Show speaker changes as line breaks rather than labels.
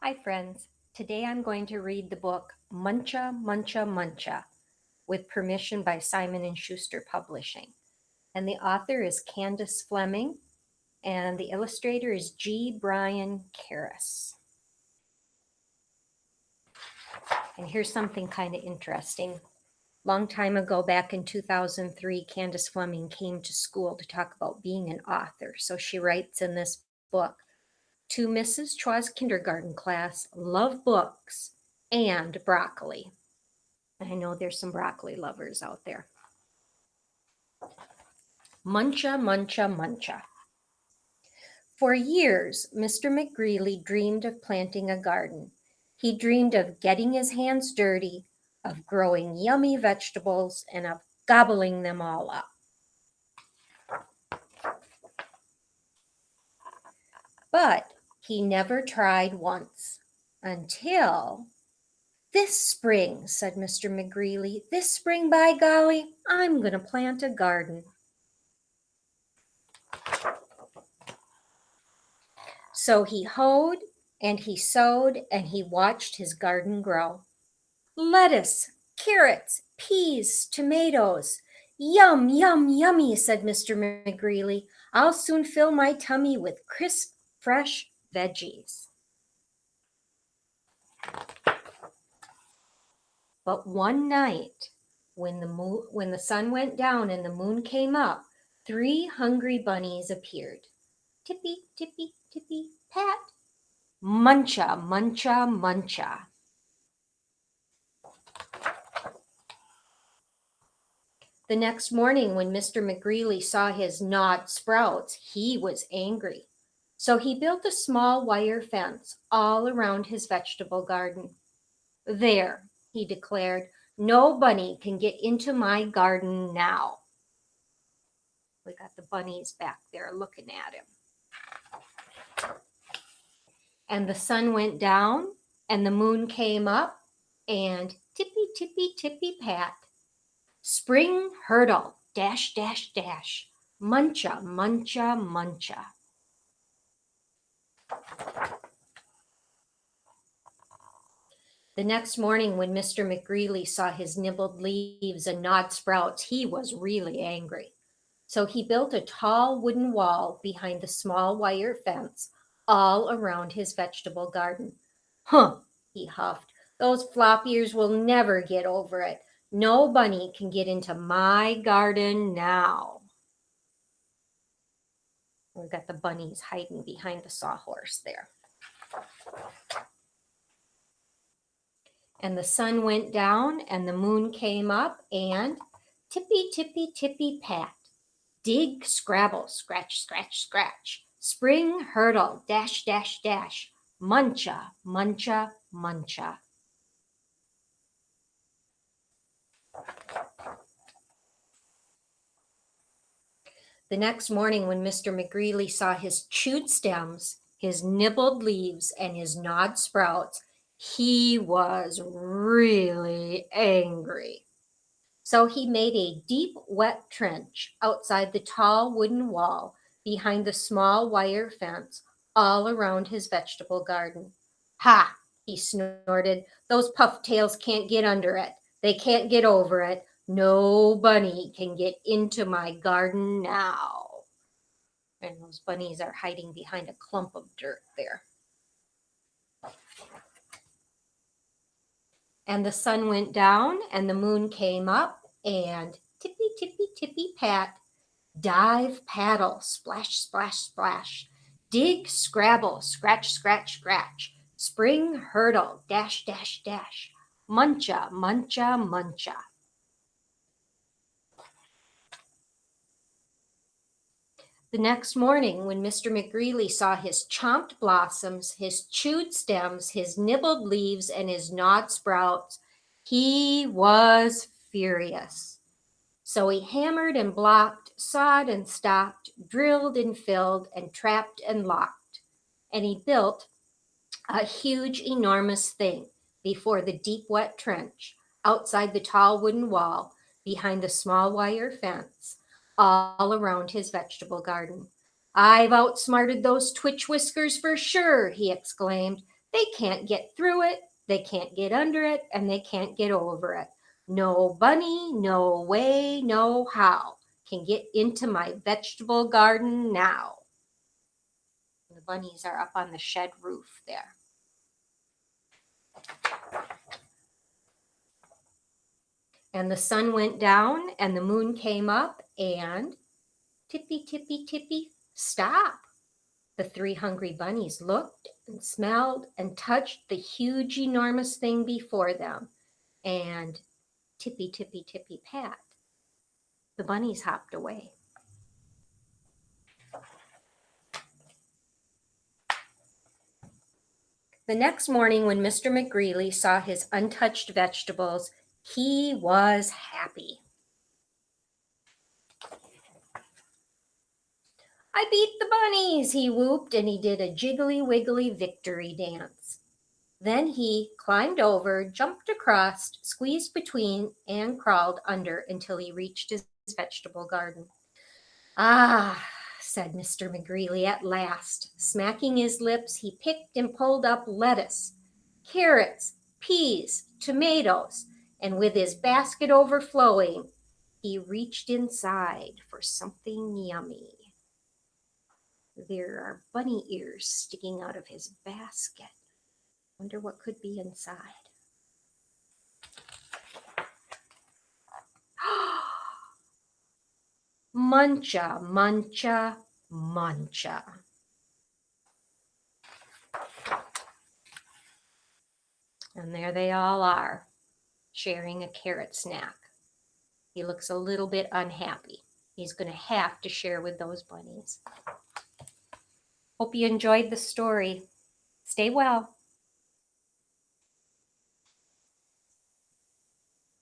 Hi friends, today I'm going to read the book Muncha, Muncha, Muncha with permission by Simon & Schuster Publishing. And the author is Candace Fleming and the illustrator is G. Brian Karras. And here's something kind of interesting. Long time ago, back in 2003, Candace Fleming came to school to talk about being an author. So she writes in this book, to Mrs. Chua's kindergarten class, love books and broccoli. I know there's some broccoli lovers out there. Muncha, muncha, muncha. For years, Mr. McGreely dreamed of planting a garden. He dreamed of getting his hands dirty, of growing yummy vegetables, and of gobbling them all up. But he never tried once until this spring, said Mr. McGreely. This spring, by golly, I'm going to plant a garden. So he hoed and he sowed and he watched his garden grow. Lettuce, carrots, peas, tomatoes. Yum, yum, yummy, said Mr. McGreely. I'll soon fill my tummy with crisp, fresh veggies. But one night, when the sun went down and the moon came up, 3 hungry bunnies appeared. Tippy, tippy, tippy, pat. Muncha, muncha, muncha. The next morning, when Mr. McGreely saw his gnawed sprouts, he was angry. So he built a small wire fence all around his vegetable garden. There, he declared, no bunny can get into my garden now. We got the bunnies back there looking at him. And the sun went down and the moon came up and tippy, tippy, tippy, pat. Spring hurdle, dash, dash, dash. Muncha, muncha, muncha. The next morning, when Mr. McGreely saw his nibbled leaves and gnawed sprouts, he was really angry. So he built a tall wooden wall behind the small wire fence all around his vegetable garden. Huh, he huffed. Those flop ears will never get over it. No bunny can get into my garden now. We've got the bunnies hiding behind the sawhorse there. And the sun went down and the moon came up and tippy, tippy, tippy, pat. Dig, scrabble, scratch, scratch, scratch. Spring hurdle, dash, dash, dash. Muncha, muncha, muncha. The next morning, when Mr. McGreely saw his chewed stems, his nibbled leaves, and his gnawed sprouts, he was really angry. So he made a deep, wet trench outside the tall wooden wall behind the small wire fence all around his vegetable garden. Ha, he snorted. Those pufftails can't get under it. They can't get over it. No bunny can get into my garden now. And those bunnies are hiding behind a clump of dirt there. And the sun went down and the moon came up and tippy, tippy, tippy, pat. Dive, paddle, splash, splash, splash. Dig, scrabble, scratch, scratch, scratch. Spring hurdle, dash, dash, dash. Muncha, muncha, muncha. The next morning, when Mr. McGreely saw his chomped blossoms, his chewed stems, his nibbled leaves, and his gnawed sprouts, he was furious. So he hammered and blocked, sawed and stopped, drilled and filled, and trapped and locked. And he built a huge, enormous thing before the deep, wet trench, outside the tall wooden wall, behind the small wire fence, all around his vegetable garden. I've outsmarted those twitch whiskers for sure, he exclaimed. They can't get through it, they can't get under it, and they can't get over it. No bunny, no way, no how can get into my vegetable garden now. The bunnies are up on the shed roof there. And the sun went down and the moon came up and tippy, tippy, tippy, stop. The three hungry bunnies looked and smelled and touched the huge, enormous thing before them. And tippy, tippy, tippy, pat. The bunnies hopped away. The next morning, when Mr. McGreely saw his untouched vegetables, he was happy. I beat the bunnies, he whooped, and he did a jiggly wiggly victory dance. Then he climbed over, jumped across, squeezed between, and crawled under until he reached his vegetable garden. Ah, said Mr. McGreely at last. Smacking his lips, he picked and pulled up lettuce, carrots, peas, tomatoes, and with his basket overflowing, he reached inside for something yummy. There are bunny ears sticking out of his basket. Wonder what could be inside. Muncha, muncha, muncha. And there they all are, sharing a carrot snack. He looks a little bit unhappy. He's going to have to share with those bunnies. Hope you enjoyed the story. Stay well.